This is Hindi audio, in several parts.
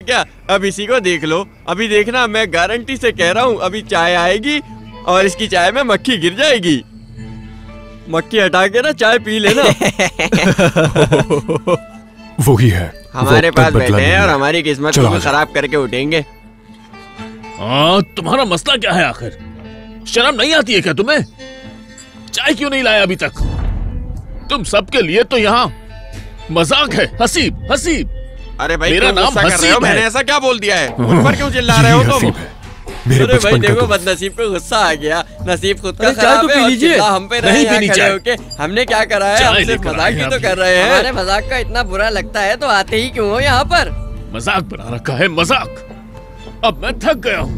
क्या? अब इसी को देख लो, अभी देखना, मैं गारंटी से कह रहा हूँ, अभी चाय आएगी और इसकी चाय में मक्खी गिर जाएगी। मक्खी हटा के ना चाय पी लेना। वही है, हमारे पास बैठे हैं और हमारी किस्मत को खराब करके उठेंगे। तुम्हारा मसला क्या है आखिर? शर्म नहीं आती है क्या तुम्हें? चाय क्यों नहीं लाया अभी तक? तुम सबके लिए तो यहाँ मजाक है। हसीब, हसीब। अरे भाई मेरा नाम हसीब है। मैंने ऐसा क्या बोल दिया है? उन पर क्यों चिल्ला रहे हो तुम? अरे भाई देखो, बदनसीब को गुस्सा आ गया। नसीब खुद का खराब है और चिल्ला हम पे रहे हैं खड़े होके। हमने क्या करा है? हम सिर्फ मजाक ही तो कर रहे हैं। हमारे मजाक का इतना बुरा लगता है तो आते ही क्यों हो यहाँ पर? मजाक बना रखा है, मजाक। अब मैं थक गया हूँ।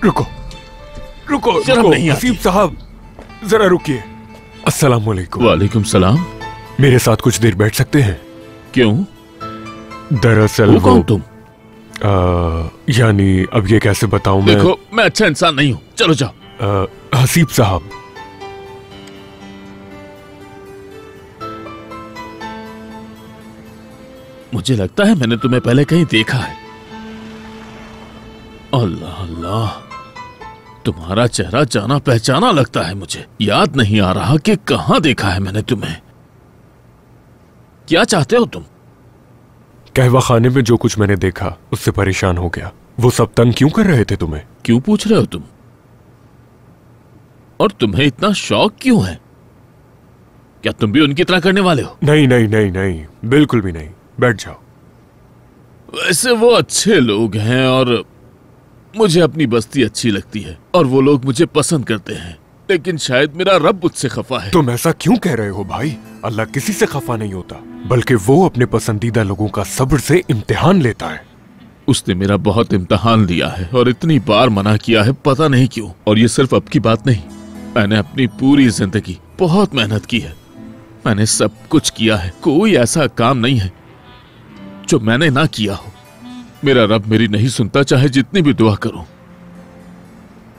रुको रुको रुको, हसीब साहब जरा रुकिए। अस्सलाम वालेकुम। वालेकुम सलाम। मेरे साथ कुछ देर बैठ सकते हैं? क्यों? दरअसल वो कौन तुम? यानी अब ये कैसे बताऊं मैं? देखो, मैं अच्छा इंसान नहीं हूँ, चलो जाओ। हसीब साहब, मुझे लगता है मैंने तुम्हें पहले कहीं देखा है। अल्लाह अल्लाह, तुम्हारा चेहरा जाना पहचाना लगता है मुझे। याद नहीं आ रहा कि कहाँ देखा है मैंने तुम्हें। क्या चाहते हो तुम? कहवा खाने में जो कुछ मैंने देखा उससे परेशान हो गया। वो सब तंग क्यों कर रहे थे तुम्हें? क्यों पूछ रहे हो तुम? और तुम्हें इतना शौक क्यों है? क्या तुम भी उनकी तरह करने वाले हो? नहीं नहीं नहीं नहीं, बिल्कुल भी नहीं। बैठ जाओ। वैसे वो अच्छे लोग हैं और मुझे अपनी बस्ती अच्छी लगती है और वो लोग मुझे पसंद करते हैं, लेकिन शायद मेरा रब मुझसे खफा है। तुम ऐसा क्यों कह रहे हो भाई? अल्लाह किसी से खफा नहीं होता, बल्कि वो अपने पसंदीदा लोगों का सब्र से इम्तिहान लेता है। उसने मेरा बहुत इम्तिहान लिया है और इतनी बार मना किया है, पता नहीं क्यों। और ये सिर्फ अब की बात नहीं, मैंने अपनी पूरी जिंदगी बहुत मेहनत की है। मैंने सब कुछ किया है, कोई ऐसा काम नहीं है जो मैंने ना किया हो। मेरा रब मेरी नहीं सुनता, चाहे जितनी भी दुआ करूं।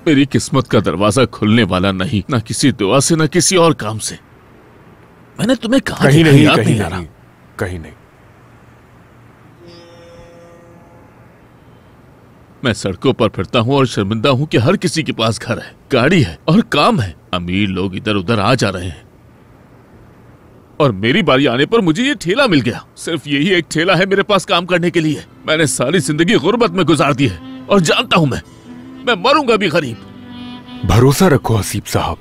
मेरी किस्मत का दरवाजा खुलने वाला नहीं, ना किसी दुआ से ना किसी और काम से। मैंने तुम्हें कहा कहीं नहीं, याद कहीं नहीं आ रहा। कहीं नहीं। मैं सड़कों पर फिरता हूँ और शर्मिंदा हूँ कि हर किसी के पास घर है, गाड़ी है और काम है। अमीर लोग इधर उधर आ जा रहे हैं और मेरी बारी आने पर मुझे ये ठेला मिल गया। सिर्फ यही एक ठेला है मेरे पास काम करने के लिए। मैंने सारी जिंदगी गुर्बत में गुजार दी है और जानता हूँ मैं मरूंगा भी गरीब। भरोसा रखो हसीब साहब,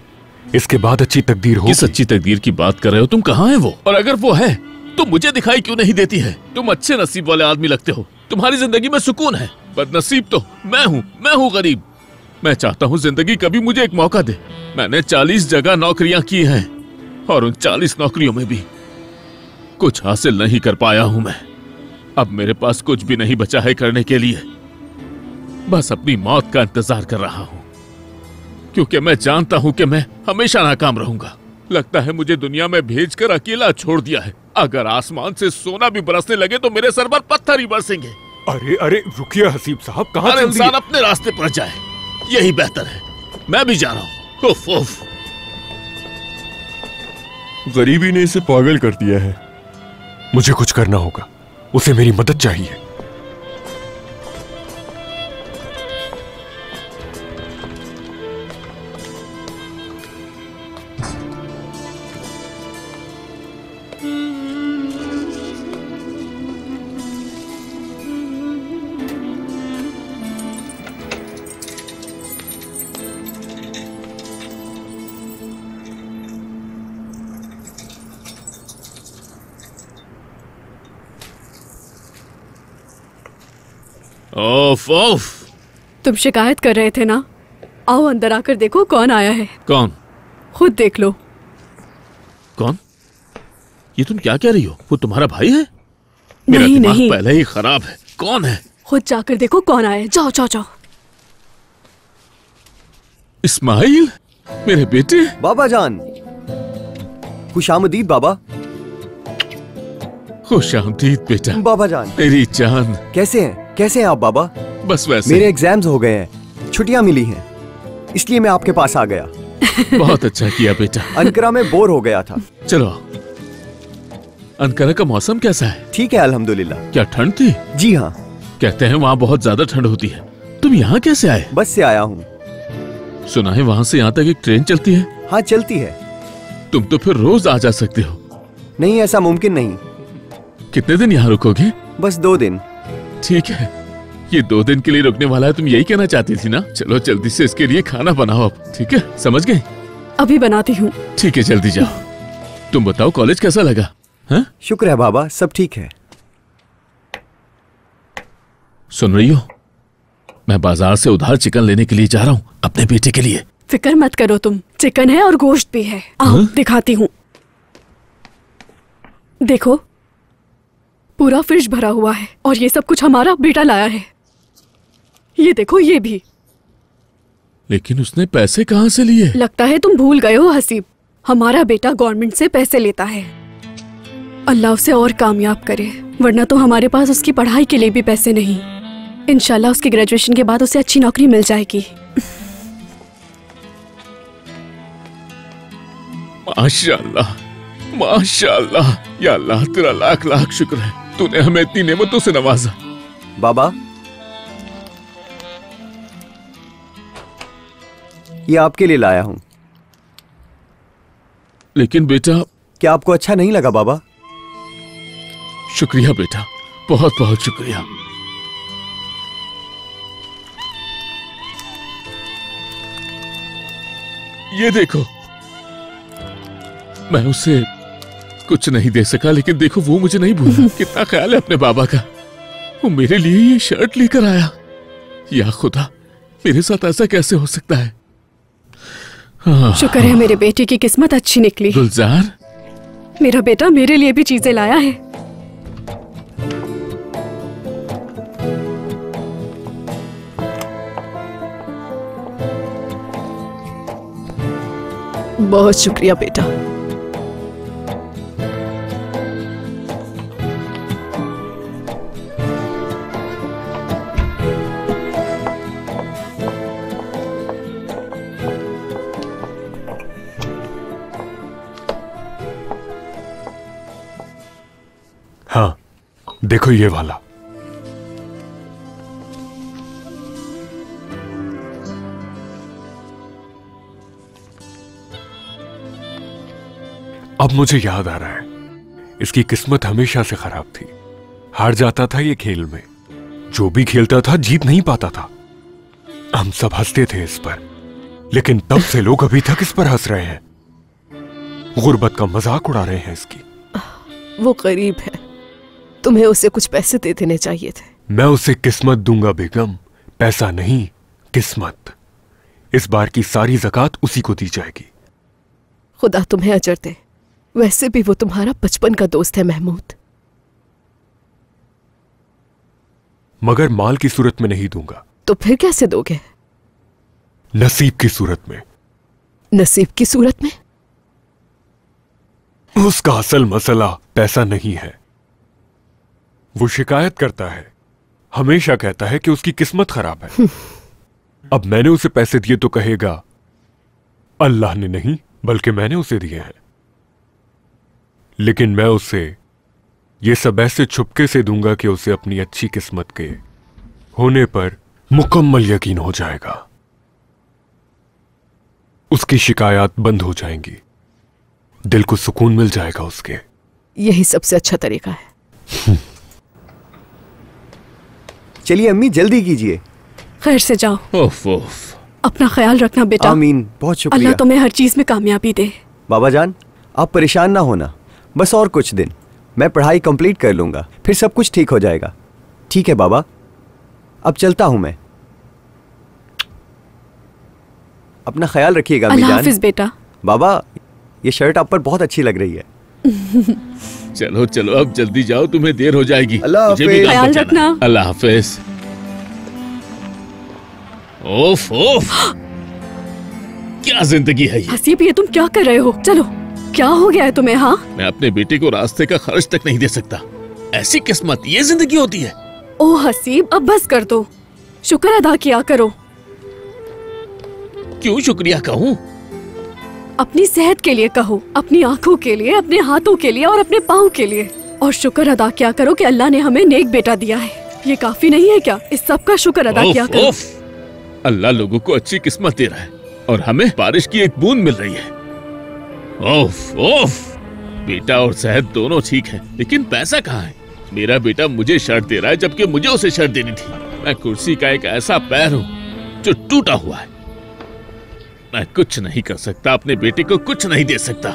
इसके बाद अच्छी तकदीर होगी। किस अच्छी तकदीर की बात कर रहे हो तुम? कहाँ है वो? और अगर वो है तो मुझे दिखाई क्यों नहीं देती है? तुम अच्छे नसीब वाले आदमी लगते हो, तुम्हारी जिंदगी में सुकून है। बदनसीब तो मैं हूँ गरीब। मैं चाहता हूँ जिंदगी कभी मुझे एक मौका दे। मैंने 40 जगह नौकरियां की हैं और उन 40 नौकरियों में भी कुछ हासिल नहीं कर पाया हूं मैं। अब मेरे पास कुछ भी नहीं बचा है करने के लिए, बस अपनी मौत का इंतजार कर रहा हूं, क्योंकि मैं जानता हूं कि मैं हमेशा नाकाम रहूंगा। लगता है मुझे दुनिया में भेजकर अकेला छोड़ दिया है। अगर आसमान से सोना भी बरसने लगे तो मेरे सर पर पत्थर ही बरसेंगे। अरे अरे रुकिए हसीब साहब, कहाँ हर इंसान अपने रास्ते पर जाए, यही बेहतर है। मैं भी जा रहा हूँ। उफ उफ। गरीबी ने इसे पागल कर दिया है। मुझे कुछ करना होगा, उसे मेरी मदद चाहिए। ओफ ओफ। तुम शिकायत कर रहे थे ना? आओ अंदर आकर देखो कौन आया है। कौन? खुद देख लो। कौन? ये तुम क्या कह रही हो? वो तुम्हारा भाई है? मेरा दिमाग पहले ही खराब है। कौन है? खुद जाकर देखो कौन आया है। जाओ जाओ जाओ। इस्माइल, मेरे बेटे। बाबा जान, खुशामदीद बाबा। खुशामदीद बेटा। बाबा जान, मेरी जान। कैसे हैं आप बाबा? बस वैसे। मेरे एग्जाम्स हो गए हैं, छुट्टियां मिली हैं, इसलिए मैं आपके पास आ गया। बहुत अच्छा किया बेटा। अंकारा में बोर हो गया था। चलो अंकारा का मौसम कैसा है? ठीक है अल्हम्दुलिल्लाह। क्या ठंड थी? जी हाँ। कहते हैं वहाँ बहुत ज्यादा ठंड होती है। तुम यहाँ कैसे आए? बस से आया हूँ। सुना है वहाँ से यहाँ तक एक ट्रेन चलती है? हाँ चलती है। तुम तो फिर रोज आ जा सकते हो। नहीं, ऐसा मुमकिन नहीं। कितने दिन यहाँ रुकोगे? बस 2 दिन। ठीक है, ये 2 दिन के लिए रुकने वाला है, तुम यही कहना चाहती थी ना? चलो जल्दी से इसके लिए खाना बनाओ अब, ठीक है? समझ गए? अभी बनाती हूँ। ठीक है, जल्दी जाओ। तुम बताओ कॉलेज कैसा लगा? हाँ? शुक्र है बाबा, सब ठीक है। सुन रही हो, मैं बाजार से उधार चिकन लेने के लिए जा रहा हूँ अपने बेटे के लिए। फिक्र मत करो तुम, चिकन है और गोश्त भी है। आओ दिखाती हूँ। देखो, पूरा फ्रिज भरा हुआ है और ये सब कुछ हमारा बेटा लाया है। ये देखो, ये भी। लेकिन उसने पैसे कहाँ से लिए? लगता है तुम भूल गए हो हसीब, हमारा बेटा गवर्नमेंट से पैसे लेता है। अल्लाह उसे और कामयाब करे, वरना तो हमारे पास उसकी पढ़ाई के लिए भी पैसे नहीं। इंशाल्लाह उसकी ग्रेजुएशन के बाद उसे अच्छी नौकरी मिल जाएगी। माशाअल्लाह, माशाअल्लाह। या अल्लाह, तेरा लाख लाख शुक्र है, तूने हमें इतनी नेमतों से नवाजा। बाबा, ये आपके लिए लाया हूँ। लेकिन बेटा, क्या आपको अच्छा नहीं लगा बाबा? शुक्रिया बेटा, बहुत बहुत शुक्रिया। ये देखो, मैं उसे कुछ नहीं दे सका, लेकिन देखो वो मुझे नहीं भूला। कितना ख्याल है अपने बाबा का। वो मेरे लिए ये शर्ट लेकर आया। या खुदा, मेरे साथ ऐसा कैसे हो सकता है? शुक्र है मेरे बेटे की किस्मत अच्छी निकली। गुलजार, मेरा बेटा मेरे लिए भी चीजें लाया है। बहुत शुक्रिया बेटा। हाँ, देखो ये वाला। अब मुझे याद आ रहा है, इसकी किस्मत हमेशा से खराब थी। हार जाता था ये खेल में, जो भी खेलता था जीत नहीं पाता था। हम सब हंसते थे इस पर, लेकिन तब से लोग अभी तक इस पर हंस रहे हैं, गुर्बत का मजाक उड़ा रहे हैं इसकी। वो गरीब है, तुम्हें उसे कुछ पैसे दे देने चाहिए थे। मैं उसे किस्मत दूंगा बेगम, पैसा नहीं, किस्मत। इस बार की सारी ज़कात उसी को दी जाएगी। खुदा तुम्हें अजर दे। वैसे भी वो तुम्हारा बचपन का दोस्त है महमूद। मगर माल की सूरत में नहीं दूंगा। तो फिर कैसे दोगे? नसीब की सूरत में। नसीब की सूरत में? उसका असल मसला पैसा नहीं है। वो शिकायत करता है, हमेशा कहता है कि उसकी किस्मत खराब है। अब मैंने उसे पैसे दिए तो कहेगा अल्लाह ने नहीं बल्कि मैंने उसे दिए हैं। लेकिन मैं उसे ये सब ऐसे छुपके से दूंगा कि उसे अपनी अच्छी किस्मत के होने पर मुकम्मल यकीन हो जाएगा। उसकी शिकायत बंद हो जाएंगी, दिल को सुकून मिल जाएगा उसके। यही सबसे अच्छा तरीका है। चलिए अम्मी, जल्दी कीजिए। खैर से जाओ। ओफ ओफ। अपना ख्याल रखना बेटा। आमीन, बहुत शुक्रिया। अल्लाह तुम्हें हर चीज में कामयाबी दे। बाबा जान, आप परेशान ना होना, बस और कुछ दिन मैं पढ़ाई कंप्लीट कर लूंगा, फिर सब कुछ ठीक हो जाएगा। ठीक है बाबा, अब चलता हूं मैं। अपना ख्याल रखिएगा अम्मी जान। अल्लाह हाफिज बेटा। बाबा, ये शर्ट आप पर बहुत अच्छी लग रही है। चलो चलो अब जल्दी जाओ, तुम्हें देर हो जाएगी। अल्लाह मुझे भी हाफिज। काम ख्याल बचाना रखना। है। अल्लाह हाफिज। ओफ ओफ, क्या जिंदगी है ये। हसीब, ये तुम क्या कर रहे हो? चलो, क्या हो गया है तुम्हें? हाँ, मैं अपने बेटे को रास्ते का खर्च तक नहीं दे सकता। ऐसी किस्मत, ये जिंदगी होती है। ओ हसीब, अब बस कर दो, शुक्र अदा किया करो। क्यों शुक्रिया कहूँ? अपनी सेहत के लिए कहो, अपनी आंखों के लिए, अपने हाथों के लिए और अपने पाँव के लिए। और शुक्र अदा किया करो कि अल्लाह ने हमें नेक बेटा दिया है। ये काफी नहीं है क्या? इस सब का शुक्र अदा किया करो। अल्लाह लोगों को अच्छी किस्मत दे रहा है और हमें बारिश की एक बूंद मिल रही है। ओफ ओफ, बेटा और सेहत दोनों ठीक है, लेकिन पैसा कहाँ है? मेरा बेटा मुझे शर्ट दे रहा है जबकि मुझे उसे शर्ट देनी थी। मैं कुर्सी का एक ऐसा पैर हूँ जो टूटा हुआ है। मैं कुछ नहीं कर सकता, अपने बेटे को कुछ नहीं दे सकता।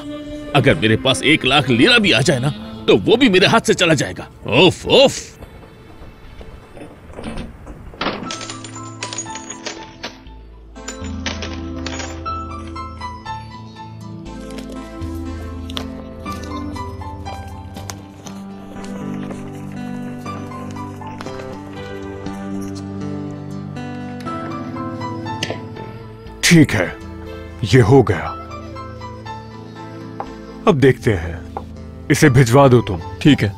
अगर मेरे पास 1 लाख लीरा भी आ जाए ना, तो वो भी मेरे हाथ से चला जाएगा। ओफ ओफ। ठीक है, ये हो गया। अब देखते हैं, इसे भिजवा दो तुम। ठीक है।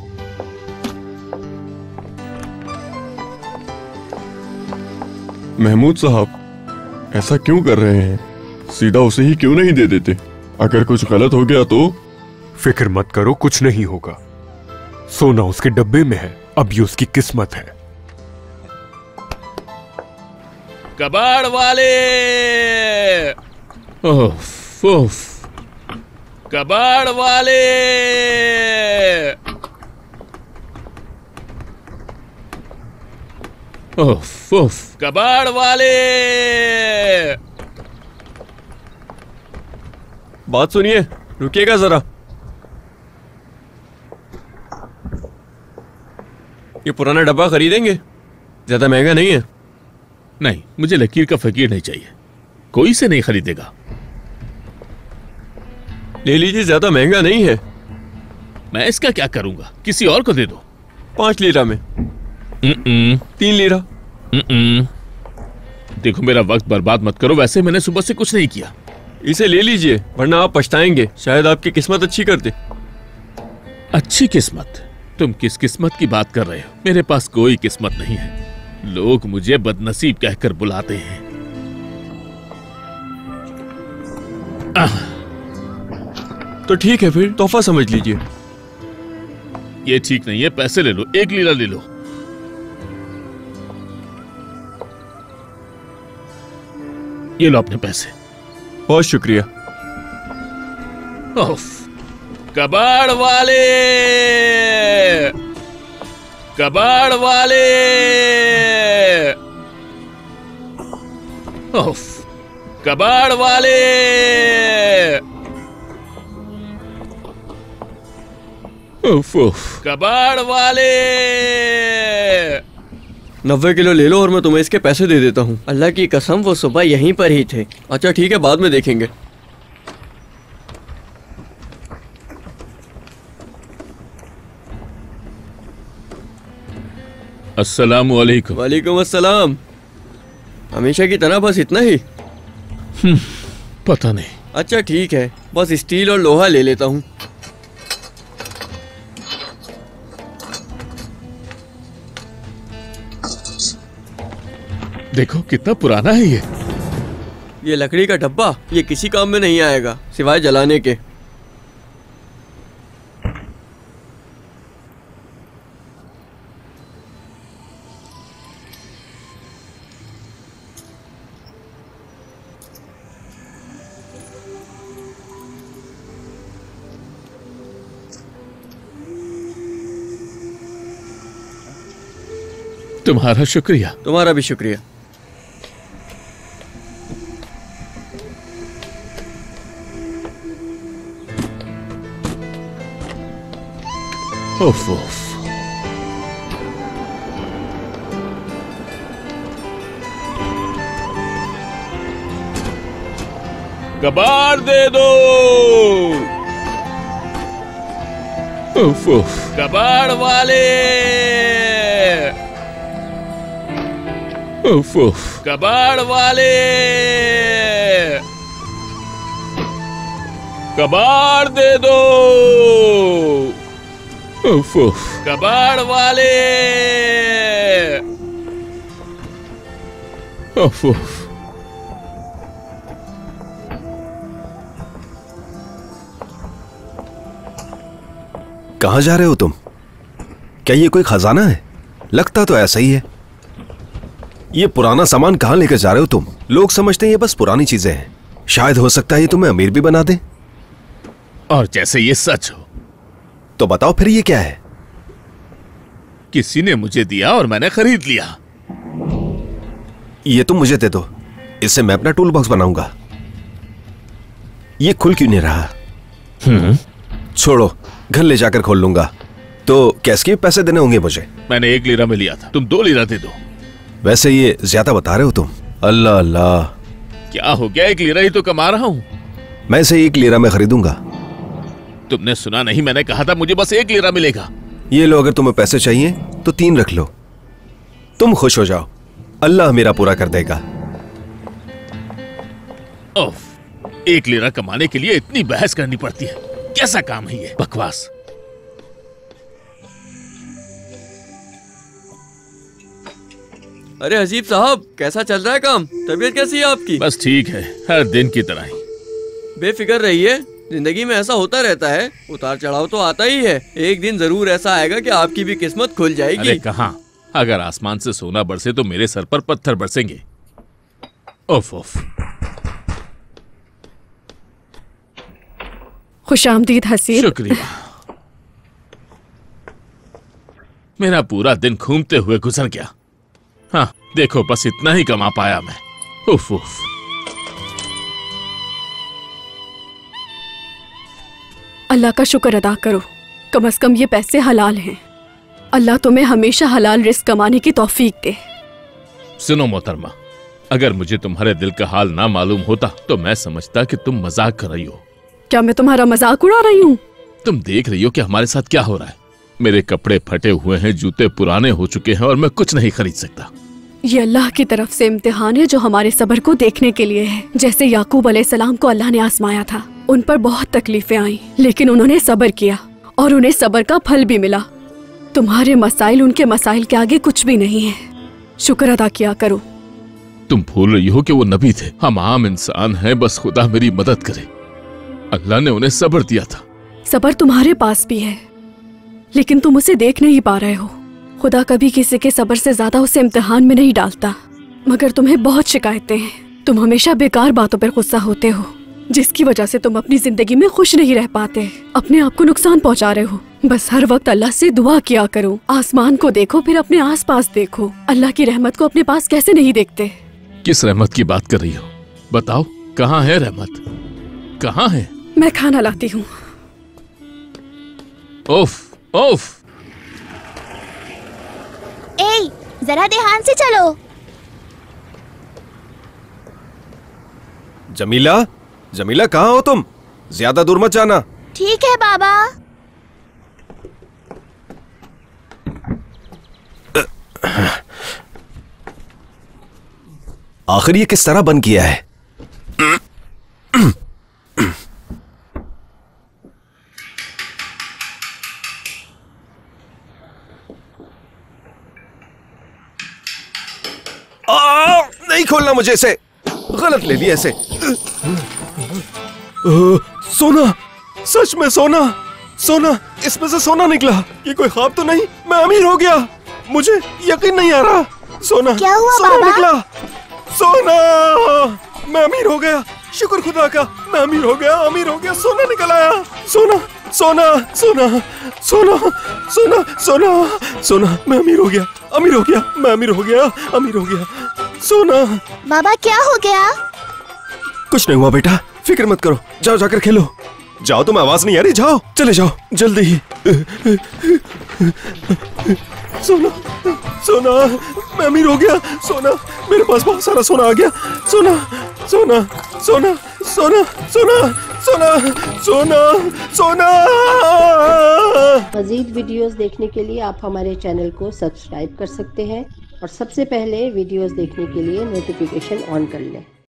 महमूद साहब, ऐसा क्यों कर रहे हैं? सीधा उसे ही क्यों नहीं दे देते? अगर कुछ गलत हो गया तो? फिक्र मत करो, कुछ नहीं होगा। सोना उसके डब्बे में है, अब ये उसकी किस्मत है। कबाड़ वाले! ओफ ओफ, कबाड़ वाले! ओफ ओफ, कबाड़ वाले! बात सुनिए, रुकिएगा जरा। ये पुराना डब्बा खरीदेंगे? ज्यादा महंगा नहीं है। नहीं, मुझे लकीर का फकीर नहीं चाहिए, कोई से नहीं खरीदेगा। ले लीजिए, ज्यादा महंगा नहीं है। मैं इसका क्या करूंगा? किसी और को दे दो। 5 लीरा में। 3 लीरा। देखो, मेरा वक्त बर्बाद मत करो, वैसे मैंने सुबह से कुछ नहीं किया। इसे ले लीजिए, वरना आप पछताएंगे। शायद आपकी किस्मत अच्छी कर दे। अच्छी किस्मत? तुम किस किस्मत की बात कर रहे हो? मेरे पास कोई किस्मत नहीं है। लोग मुझे बदनसीब कहकर बुलाते हैं। तो ठीक है, फिर तोहफा समझ लीजिए। ये ठीक नहीं है, पैसे ले लो, 1 लीरा ले लो। ये लो अपने पैसे। बहुत शुक्रिया। ओफ, कबाड़ वाले! कबाड़ वाले! ओफ, कबाड़ वाले! ओफ ओफ, कबाड़ वाले! 90 किलो ले लो और मैं तुम्हें इसके पैसे दे देता हूँ। अल्लाह की कसम, वो सुबह यहीं पर ही थे। अच्छा ठीक है, बाद में देखेंगे। अस्सलामु अलैकुम। वालेकुम अस्सलाम। हमेशा की तरह बस इतना ही? पता नहीं। अच्छा ठीक है, बस स्टील और लोहा ले लेता हूँ। देखो कितना पुराना है ये लकड़ी का डब्बा। ये किसी काम में नहीं आएगा सिवाय जलाने के। तुम्हारा शुक्रिया। तुम्हारा भी शुक्रिया। ओफ ओफ, कबाड़ दे दो। ओफ ओफ, कबाड़ वाले! उफ उफ, कबाड़ वाले! कबाड़ दे दो। उफ उफ, कबाड़ वाले! उफ उफ। कहाँ जा रहे हो तुम? क्या ये कोई खजाना है? लगता तो ऐसा ही है। ये पुराना सामान कहाँ लेकर जा रहे हो तुम? लोग समझते हैं ये बस पुरानी चीजें हैं। शायद हो सकता है ये तुम्हें अमीर भी बना दे। और जैसे ये सच हो तो बताओ फिर ये क्या है? किसी ने मुझे दिया और मैंने खरीद लिया। ये तुम मुझे दे दो, इससे मैं अपना टूल बॉक्स बनाऊंगा। ये खुल क्यों नहीं रहा? छोड़ो, घर ले जाकर खोल लूंगा। तो कैसे पैसे देने होंगे मुझे? मैंने 1 लीरा में लिया था, तुम 2 लीरा दे दो। वैसे ये ज्यादा बता रहे हो तुम। अल्लाह अल्लाह, क्या हो गया? 1 लीरा ही तो कमा रहा हूं। मैं इसे 1 लीरा में खरीदूंगा। तुमने सुना नहीं? मैंने कहा था मुझे बस 1 लीरा मिलेगा। ये लो, अगर तुम्हें पैसे चाहिए तो 3 रख लो। तुम खुश हो जाओ, अल्लाह मेरा पूरा कर देगा। ओफ, 1 लीरा कमाने के लिए इतनी बहस करनी पड़ती है। कैसा काम है ये? बकवास। अरे हसीब साहब, कैसा चल रहा है काम? तबीयत कैसी है आपकी? बस ठीक है, हर दिन की तरह ही। बेफिक्र रहिए, जिंदगी में ऐसा होता रहता है, उतार चढ़ाव तो आता ही है। एक दिन जरूर ऐसा आएगा कि आपकी भी किस्मत खुल जाएगी। अरे कहाँ, अगर आसमान से सोना बरसे तो मेरे सर पर पत्थर बरसेंगे। ओफ ओफ। खुशामदीद हसीब। शुक्रिया। मेरा पूरा दिन घूमते हुए गुजर गया। हाँ देखो, बस इतना ही कमा पाया मैं। उफ उफ। अल्लाह का शुक्र अदा करो, कम से कम ये पैसे हलाल हैं। अल्लाह तुम्हें हमेशा हलाल रिस्क कमाने की तौफीक दे। सुनो मोहतरमा, अगर मुझे तुम्हारे दिल का हाल ना मालूम होता तो मैं समझता कि तुम मजाक कर रही हो। क्या मैं तुम्हारा मजाक उड़ा रही हूँ? तुम देख रही हो कि हमारे साथ क्या हो रहा है। मेरे कपड़े फटे हुए हैं, जूते पुराने हो चुके हैं और मैं कुछ नहीं खरीद सकता। ये अल्लाह की तरफ से इम्तिहान है जो हमारे सब्र को देखने के लिए है। जैसे याकूब अलैहिस्सलाम को अल्लाह ने आजमाया था, उन पर बहुत तकलीफें आई लेकिन उन्होंने सब्र किया और उन्हें सब्र का फल भी मिला। तुम्हारे मसाइल उनके मसाइल के आगे कुछ भी नहीं है। शुक्र अदा किया करो। तुम भूल रही हो कि वो नबी थे, हम आम इंसान हैं। बस खुदा मेरी मदद करे। अल्लाह ने उन्हें सब्र दिया था। सब्र तुम्हारे पास भी है लेकिन तुम उसे देख नहीं पा रहे हो। खुदा कभी किसी के सब्र से ज्यादा उसे इम्तिहान में नहीं डालता। मगर तुम्हें बहुत शिकायतें हैं। तुम हमेशा बेकार बातों पर गुस्सा होते हो जिसकी वजह से तुम अपनी जिंदगी में खुश नहीं रह पाते। अपने आप को नुकसान पहुंचा रहे हो। बस हर वक्त अल्लाह से दुआ किया करो। आसमान को देखो, फिर अपने आसपास देखो। अल्लाह की रहमत को अपने पास कैसे नहीं देखते? किस रहमत की बात कर रही हो? बताओ, कहाँ है रहमत? कहाँ है? मैं खाना लाती हूँ। ओफ ओफ। ए, जरा ध्यान से चलो। जमीला, जमीला कहाँ हो तुम? ज्यादा दूर मत जाना। ठीक है बाबा। आखिर ये किस तरह बंद किया है? नहीं खोलना मुझे इसे। गलत ले लिया इसे। सोना, सच में सोना, सोना, इसमें से सोना निकला। ये कोई ख्वाब तो नहीं? मैं अमीर हो गया। मुझे यकीन नहीं आ रहा। सोना, क्या हुआ सोना बाबा? निकला। सोना, मैं अमीर हो गया। शुक्र खुदा का, मैं अमीर हो गया, अमीर हो गया। सोना निकल आया। सोना, सोना, सोना, सोना, सोना, सोना, सोना, मैं अमीर हो गया, अमीर हो गया, मैं अमीर हो गया, अमीर हो गया। सोना। बाबा क्या हो गया? कुछ नहीं हुआ बेटा, फिक्र मत करो। जाओ जाकर खेलो। जाओ, तुम्हें आवाज नहीं आ रही? जाओ, चले जाओ जल्दी ही। सोना, सोना, मैं अमीर हो गया। सोना, मेरे पास बहुत सारा सोना आ गया। सोना, सोना, सोना, सोना, सोना, सोना, सोना, सोना। मज़ीद वीडियोस देखने के लिए आप हमारे चैनल को सब्सक्राइब कर सकते हैं और सबसे पहले वीडियोस देखने के लिए नोटिफिकेशन ऑन कर लें।